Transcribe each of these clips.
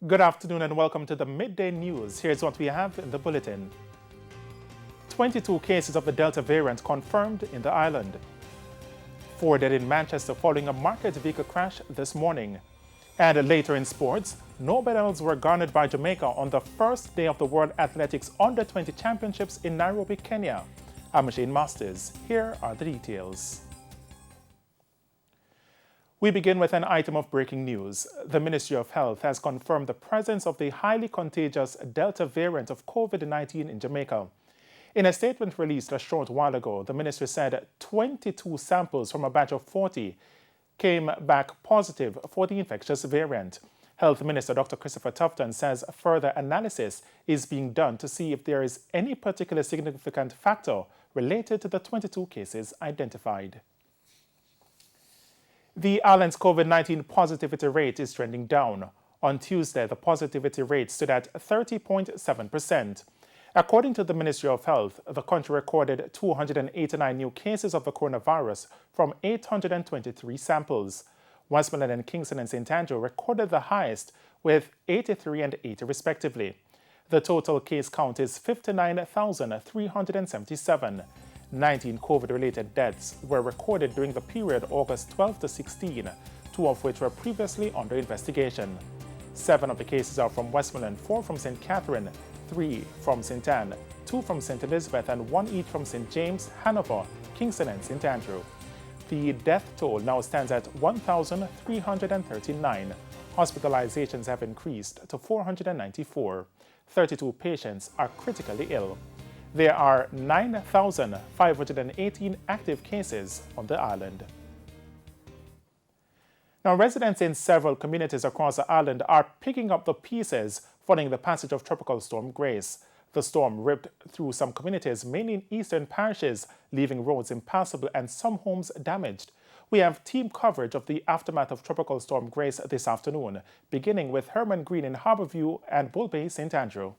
Good afternoon and welcome to the Midday News. Here's what we have in the bulletin. 22 cases of the Delta variant confirmed in the island. 4 dead in Manchester following a market vehicle crash this morning. And later in sports, no medals were garnered by Jamaica on the first day of the World Athletics Under-20 Championships in Nairobi, Kenya. I'm Shane Masters. Here are the details. We begin with an item of breaking news. The Ministry of Health has confirmed the presence of the highly contagious Delta variant of COVID-19 in Jamaica. In a statement released a short while ago, the ministry said 22 samples from a batch of 40 came back positive for the infectious variant. Health Minister Dr. Christopher Tufton says further analysis is being done to see if there is any particular significant factor related to the 22 cases identified. The island's COVID-19 positivity rate is trending down. On Tuesday, the positivity rate stood at 30.7%. According to the Ministry of Health, the country recorded 289 new cases of the coronavirus from 823 samples. Westmoreland and Kingston and St. Andrew recorded the highest with 83 and 80 respectively. The total case count is 59,377. 19 COVID-related deaths were recorded during the period August 12 to 16, 2 of which were previously under investigation. 7 of the cases are from Westmoreland, 4 from St. Catherine, 3 from St. Anne, 2 from St. Elizabeth, and 1 each from St. James, Hanover, Kingston, and St. Andrew. The death toll now stands at 1,339. Hospitalizations have increased to 494. 32 patients are critically ill. There are 9,518 active cases on the island. Now, residents in several communities across the island are picking up the pieces following the passage of Tropical Storm Grace. The storm ripped through some communities, mainly in eastern parishes, leaving roads impassable and some homes damaged. We have team coverage of the aftermath of Tropical Storm Grace this afternoon, beginning with Herman Green in Harbourview and Bull Bay, St. Andrew.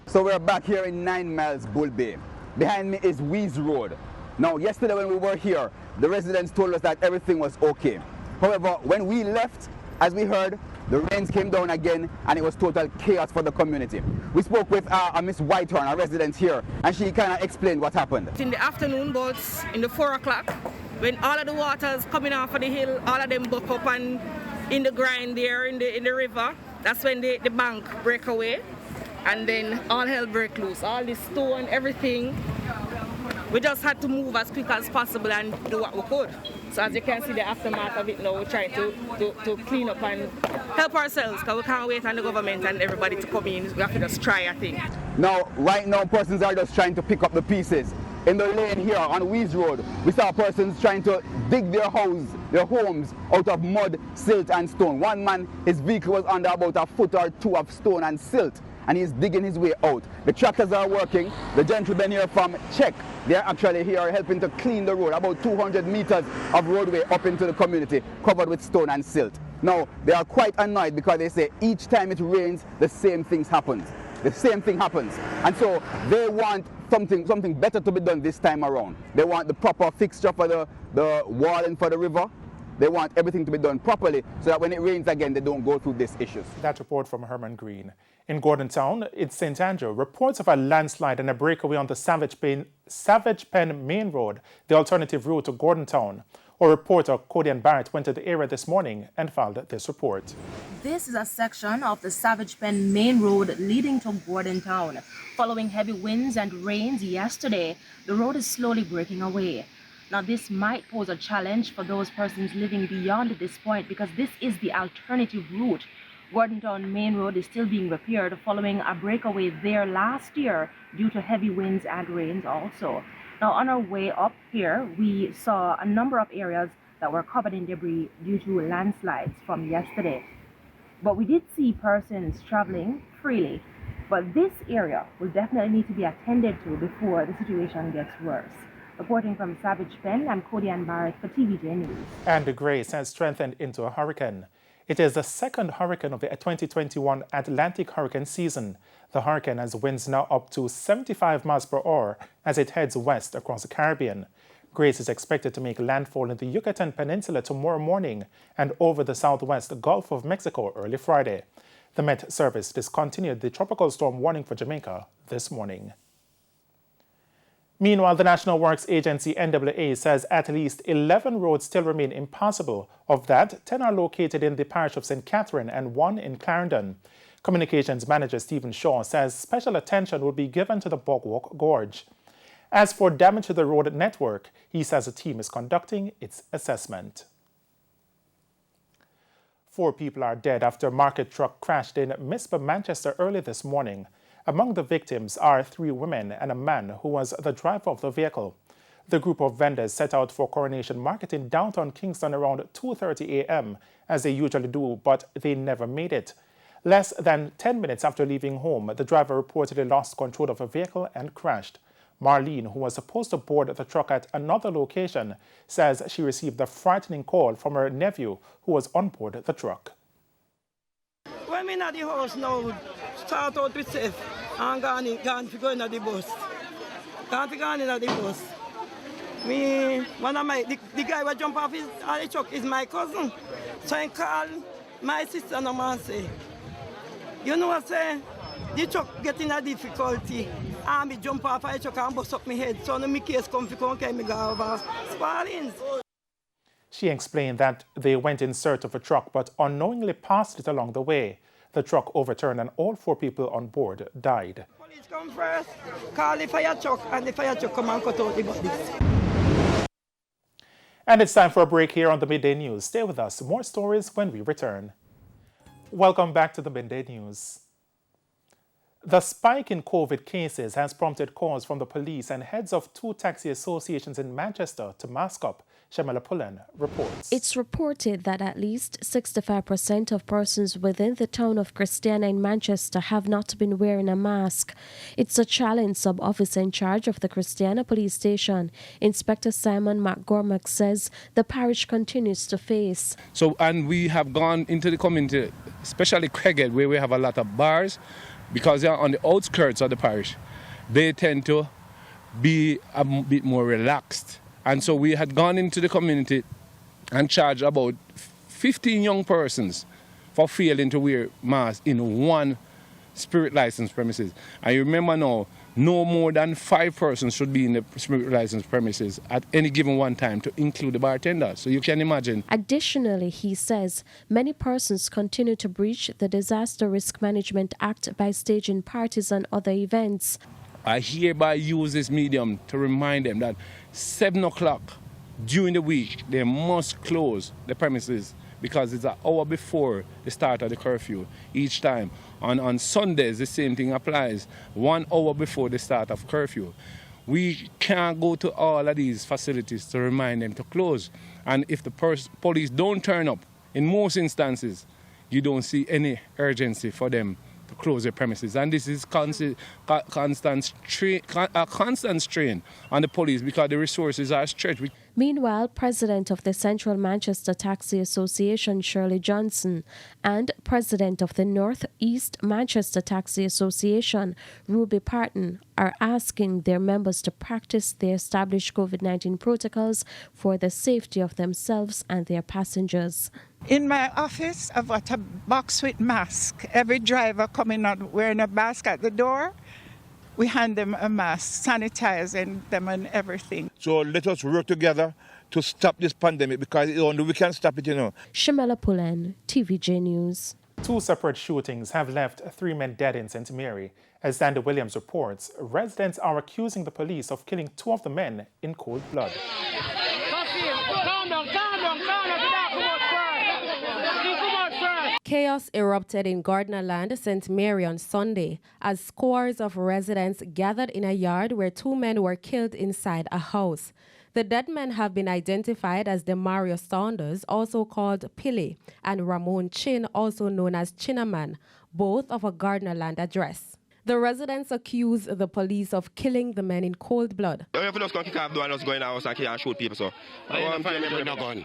So we're back here in 9 Miles Bull Bay. Behind me is Wees Road. Now, yesterday when we were here, the residents told us that everything was okay. However, when we left, as we heard, the rains came down again and it was total chaos for the community. We spoke with Miss Whitehorn, a resident here, and she kind of explained what happened. In the afternoon, but in the 4 o'clock, when all of the waters coming off of the hill, all of them buck up and in the grind there in the river, that's when the bank break away. And then all hell break loose, all the stone, everything. We just had to move as quick as possible and do what we could. So as you can see the aftermath of it now, we're trying to clean up and help ourselves, because we can't wait on the government and everybody to come in. We have to just try, I think. Now, right now, persons are just trying to pick up the pieces. In the lane here on Wees Road, we saw persons trying to dig their homes out of mud, silt and stone. One man, his vehicle was under about a foot or 2 of stone and silt, and he's digging his way out. The tractors are working. The gentlemen here from Czech, they're actually here helping to clean the road, about 200 meters of roadway up into the community, covered with stone and silt. Now, they are quite annoyed because they say each time it rains, the same thing happens. The same thing happens. And so they want something better to be done this time around. They want the proper fixture for the walling for the river. They want everything to be done properly so that when it rains again, they don't go through these issues. That report from Herman Green. In Gordon Town, in St. Andrew, reports of a landslide and a breakaway on the Savage Pen Main Road, the alternative route to Gordon Town. Our reporter Cody Barrett went to the area this morning and filed this report. This is a section of the Savage Pen Main Road leading to Gordon Town. Following heavy winds and rains yesterday, the road is slowly breaking away. Now, this might pose a challenge for those persons living beyond this point because this is the alternative route. Gordon Town Main Road is still being repaired following a breakaway there last year due to heavy winds and rains also. Now, on our way up here, we saw a number of areas that were covered in debris due to landslides from yesterday. But we did see persons traveling freely. But this area will definitely need to be attended to before the situation gets worse. Reporting from Savage Pen, I'm Cody Barrett for TVJ News. And the Grace has strengthened into a hurricane. It is the second hurricane of the 2021 Atlantic hurricane season. The hurricane has winds now up to 75 miles per hour as it heads west across the Caribbean. Grace is expected to make landfall in the Yucatan Peninsula tomorrow morning and over the southwest Gulf of Mexico early Friday. The Met Service discontinued the tropical storm warning for Jamaica this morning. Meanwhile, the National Works Agency NWA says at least 11 roads still remain impassable. Of that, 10 are located in the parish of St. Catherine and 1 in Clarendon. Communications Manager Stephen Shaw says special attention will be given to the Bogwalk Gorge. As for damage to the road network, he says a team is conducting its assessment. 4 people are dead after a market truck crashed in Mispa, Manchester early this morning. Among the victims are 3 women and a man who was the driver of the vehicle. The group of vendors set out for Coronation Market in downtown Kingston around 2:30 a.m., as they usually do, but they never made it. Less than 10 minutes after leaving home, the driver reportedly lost control of the vehicle and crashed. Marlene, who was supposed to board the truck at another location, says she received a frightening call from her nephew who was on board the truck. When I'm in the house now, start out with safe and gone to go in the bus. Gone in the bus. The guy who jump off the truck is my cousin. So I call my sister and I say, you know what I say? The truck getting a difficulty. And me jump off the truck and bust up my head. So my case come to come and me go over Spallings. She explained that they went in search of a truck but unknowingly passed it along the way. The truck overturned and all 4 people on board died. Police come first, call the fire truck, and the fire truck come and cut out the bodies. And it's time for a break here on the Midday News. Stay with us. More stories when we return. Welcome back to the Midday News. The spike in COVID cases has prompted calls from the police and heads of 2 taxi associations in Manchester to mask up. Shamala Pullen reports. It's reported that at least 65% of persons within the town of Christiana in Manchester have not been wearing a mask. It's a challenge sub-officer in charge of the Christiana police station, Inspector Simon McGormack, says the parish continues to face. And we have gone into the community, especially Craighead, where we have a lot of bars, because they are on the outskirts of the parish. They tend to be a bit more relaxed. And so we had gone into the community and charged about 15 young persons for failing to wear masks in one spirit license premises. And you remember now, no more than 5 persons should be in the spirit license premises at any given one time, to include the bartender. So you can imagine. Additionally, he says many persons continue to breach the Disaster Risk Management Act by staging parties and other events. I hereby use this medium to remind them that 7 o'clock during the week, they must close the premises because it's an hour before the start of the curfew each time. On Sundays, the same thing applies, 1 hour before the start of curfew. We can't go to all of these facilities to remind them to close. And if the police don't turn up, in most instances, you don't see any urgency for them to close their premises. And this is a constant strain on the police because the resources are stretched. Meanwhile, President of the Central Manchester Taxi Association, Shirley Johnson, and President of the North East Manchester Taxi Association, Ruby Parton, are asking their members to practice the established COVID-19 protocols for the safety of themselves and their passengers. In my office, I've got a box with masks. Every driver coming out wearing a mask at the door, we hand them a mask, sanitizing them and everything. So let us work together to stop this pandemic because only we can stop it, Shamala Pullen, TVJ News. 2 separate shootings have left 3 men dead in St. Mary. As Sandy Williams reports, residents are accusing the police of killing 2 of the men in cold blood. Chaos erupted in Gardnerland, St. Mary on Sunday as scores of residents gathered in a yard where 2 men were killed inside a house. The dead men have been identified as Demario Saunders, also called Pili, and Ramon Chin, also known as Chinaman, both of a Gardnerland address. The residents accuse the police of killing the men in cold blood. If you just kick off door and just go in the house and kill and shoot people, so. I find him with no gun.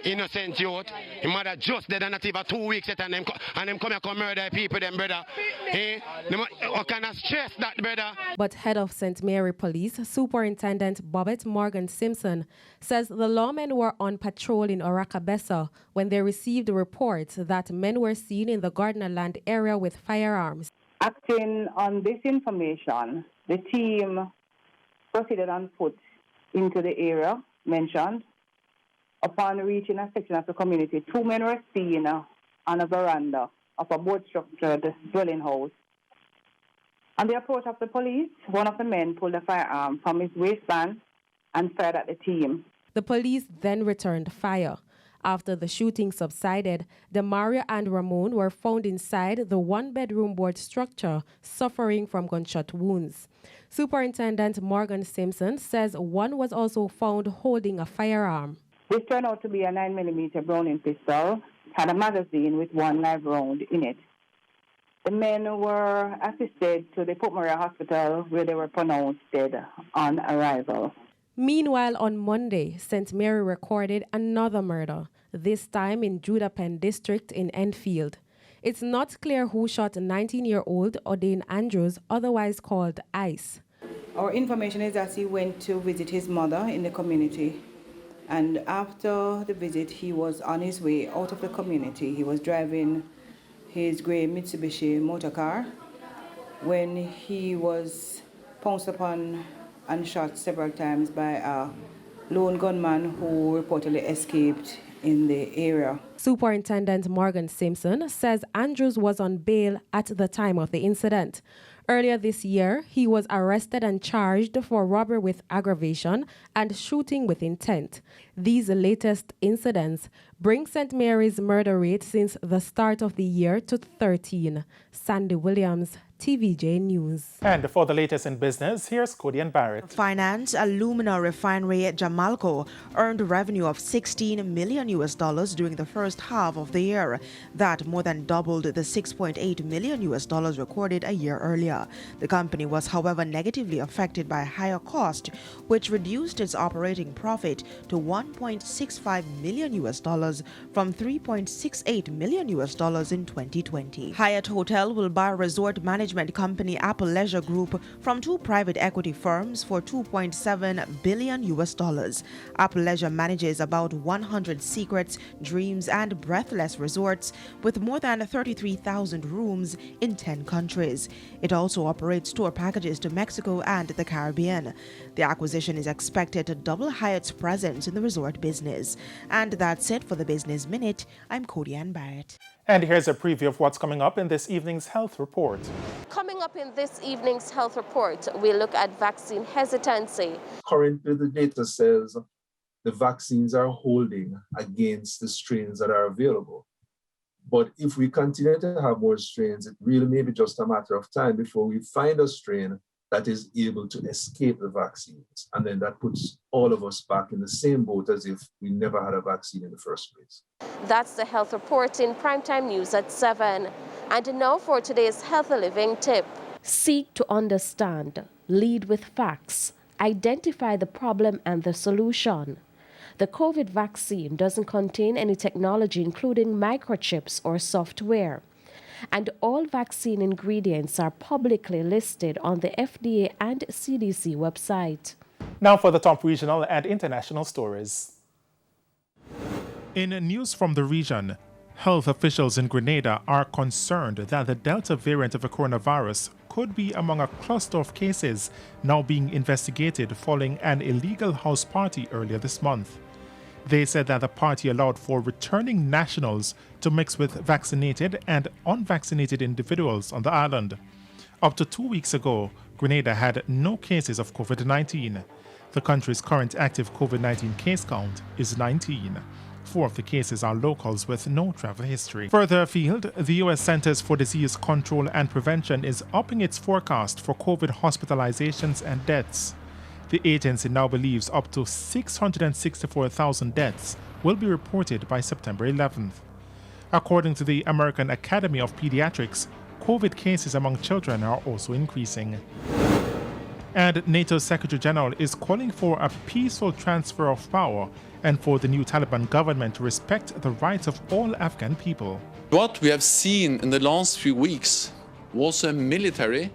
Innocent youth. His mother just dead and not even 2 weeks yet, and them come here come murder people, them brother. What kind of stress that, brother? But head of St. Mary Police, Superintendent Bobette Morgan Simpson, says the lawmen were on patrol in Orakabessa when they received reports that men were seen in the Gardner Land area with firearms. Acting on this information, the team proceeded on foot into the area mentioned. Upon reaching a section of the community, 2 men were seen on a veranda of a board-structured dwelling house. On the approach of the police, one of the men pulled a firearm from his waistband and fired at the team. The police then returned fire. After the shooting subsided, Demario and Ramon were found inside the one-bedroom board structure, suffering from gunshot wounds. Superintendent Morgan Simpson says one was also found holding a firearm. This turned out to be a 9mm Browning pistol, had a magazine with 1 live round in it. The men were assisted to the Port Maria Hospital, where they were pronounced dead on arrival. Meanwhile, on Monday, St. Mary recorded another murder, this time in Judah Penn District in Enfield. It's not clear who shot 19-year-old Odane Andrews, otherwise called Ice. Our information is that he went to visit his mother in the community. And after the visit, he was on his way out of the community. He was driving his gray Mitsubishi motor car when he was pounced upon and shot several times by a lone gunman who reportedly escaped in the area. Superintendent Morgan Simpson says Andrews was on bail at the time of the incident. Earlier this year, he was arrested and charged for robbery with aggravation and shooting with intent. These latest incidents bring St. Mary's murder rate since the start of the year to 13. Sandy Williams, TVJ News. And for the latest in business, here's Cody and Barrett. Finance alumina refinery Jamalco earned revenue of $16 million during the first half of the year. That more than doubled the $6.8 million recorded a year earlier. The company was, however, negatively affected by higher cost, which reduced its operating profit to $1.65 million from $3.68 million in 2020. Hyatt Hotel will buy resort management company Apple Leisure Group from 2 private equity firms for $2.7 billion. Apple Leisure manages about 100 secrets, dreams, and breathless resorts with more than 33,000 rooms in 10 countries. It also operates tour packages to Mexico and the Caribbean. The acquisition is expected to double Hyatt's presence in the resort business. And that's it for the Business Minute. I'm Cody Ann Barrett. And here's a preview of what's coming up in this evening's health report. Coming up in this evening's health report, we look at vaccine hesitancy. Currently, the data says the vaccines are holding against the strains that are available. But if we continue to have more strains, it really may be just a matter of time before we find a strain that is able to escape the vaccines. And then that puts all of us back in the same boat as if we never had a vaccine in the first place. That's the health report in Primetime News at 7. And now for today's Healthy Living tip. Seek to understand, lead with facts, identify the problem and the solution. The COVID vaccine doesn't contain any technology, including microchips or software. And all vaccine ingredients are publicly listed on the FDA and CDC website. Now for the top regional and international stories. In news from the region, health officials in Grenada are concerned that the Delta variant of the coronavirus could be among a cluster of cases now being investigated following an illegal house party earlier this month. They said that the party allowed for returning nationals to mix with vaccinated and unvaccinated individuals on the island. Up to 2 weeks ago, Grenada had no cases of COVID-19. The country's current active COVID-19 case count is 19. 4 of the cases are locals with no travel history. Further afield, the U.S. Centers for Disease Control and Prevention is upping its forecast for COVID hospitalizations and deaths. The agency now believes up to 664,000 deaths will be reported by September 11th. According to the American Academy of Pediatrics, COVID cases among children are also increasing. And NATO's Secretary General is calling for a peaceful transfer of power and for the new Taliban government to respect the rights of all Afghan people. What we have seen in the last few weeks was a military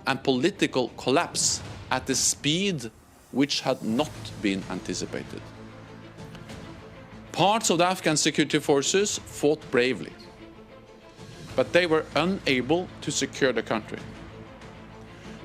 and political collapse at the speed which had not been anticipated. Parts of the Afghan security forces fought bravely, but they were unable to secure the country,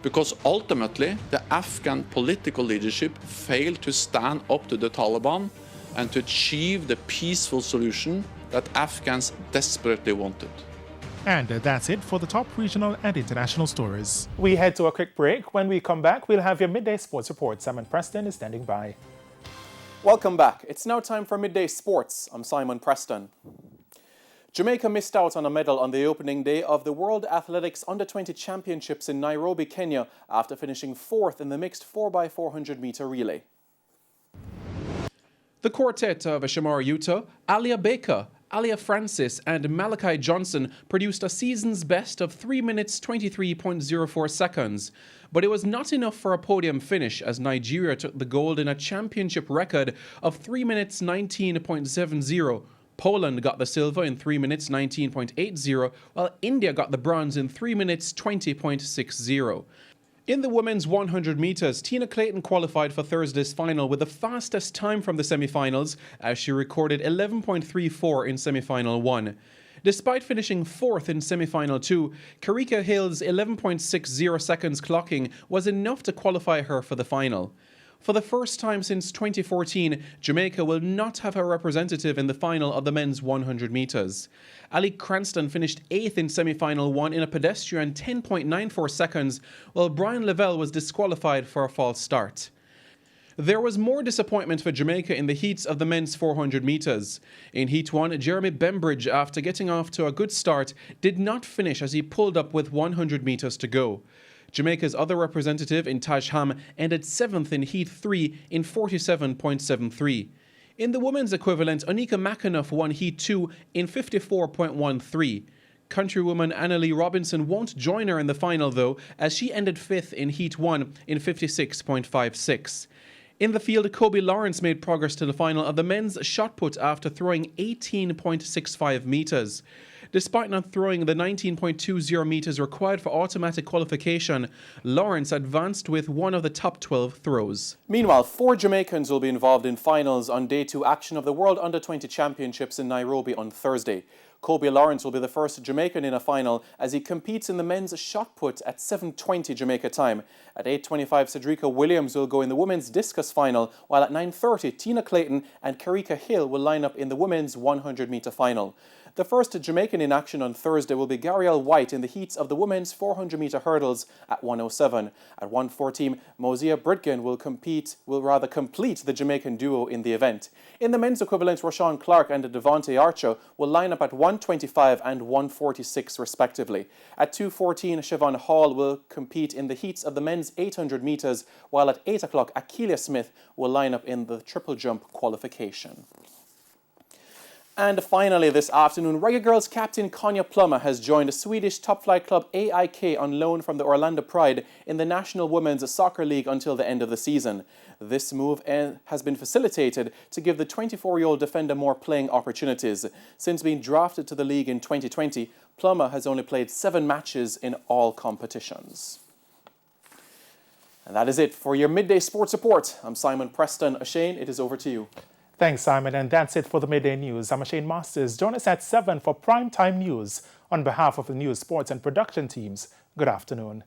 because ultimately the Afghan political leadership failed to stand up to the Taliban and to achieve the peaceful solution that Afghans desperately wanted. And that's it for the top regional and international stories. We head to a quick break. When we come back, we'll have your Midday Sports report. Simon Preston is standing by. Welcome back. It's now time for Midday Sports. I'm Simon Preston. Jamaica missed out on a medal on the opening day of the World Athletics Under-20 Championships in Nairobi, Kenya, after finishing 4th in the mixed 4x400 metre relay. The quartet of Shamar Yuta, Alia Baker, Alia Francis and Malachi Johnson produced a season's best of 3 minutes 23.04 seconds. But it was not enough for a podium finish as Nigeria took the gold in a championship record of 3 minutes 19.70. Poland got the silver in 3 minutes 19.80, while India got the bronze in 3 minutes 20.60. In the women's 100 metres, Tina Clayton qualified for Thursday's final with the fastest time from the semi-finals as she recorded 11.34 in semi-final 1. Despite finishing 4th in semi-final 2, Karika Hill's 11.60 seconds clocking was enough to qualify her for the final. For the first time since 2014, Jamaica will not have her representative in the final of the men's 100 metres. Ali Cranston finished 8th in semi-final 1 in a pedestrian 10.94 seconds, while Brian Lavelle was disqualified for a false start. There was more disappointment for Jamaica in the heats of the men's 400 metres. In Heat 1, Jeremy Bembridge, after getting off to a good start, did not finish as he pulled up with 100 metres to go. Jamaica's other representative in Taj Ham ended 7th in Heat 3 in 47.73. In the women's equivalent, Onika McAnuff won Heat 2 in 54.13. Countrywoman Annalie Robinson won't join her in the final though, as she ended 5th in Heat 1 in 56.56. In the field, Kobe Lawrence made progress to the final of the men's shot put after throwing 18.65 metres. Despite not throwing the 19.20 metres required for automatic qualification, Lawrence advanced with one of the top 12 throws. Meanwhile, 4 Jamaicans will be involved in finals on Day 2 action of the World Under-20 Championships in Nairobi on Thursday. Kobe Lawrence will be the first Jamaican in a final as he competes in the men's shot put at 7:20 Jamaica time. At 8:25, Cedrica Williams will go in the women's discus final, while at 9:30, Tina Clayton and Karika Hill will line up in the women's 100 metre final. The first Jamaican in action on Thursday will be Garielle White in the heats of the women's 400 metre hurdles at 1:07. At 1:14, Mosiah Britgen will complete the Jamaican duo in the event. In the men's equivalent, Rashawn Clark and Devontae Archer will line up at 1:25 and 1:46 respectively. At 2:14, Siobhan Hall will compete in the heats of the men's 800 metres, while at 8 o'clock, Akeelia Smith will line up in the triple jump qualification. And finally this afternoon, Reggae Girls captain Konya Plummer has joined the Swedish top flight club AIK on loan from the Orlando Pride in the National Women's Soccer League until the end of the season. This move has been facilitated to give the 24-year-old defender more playing opportunities. Since being drafted to the league in 2020, Plummer has only played 7 matches in all competitions. And that is it for your Midday Sports Report. I'm Simon Preston. Shane, it is over to you. Thanks, Simon, and that's it for the Midday News. I'm Shane Masters. Join us at 7 for Primetime News. On behalf of the news, sports and production teams, good afternoon.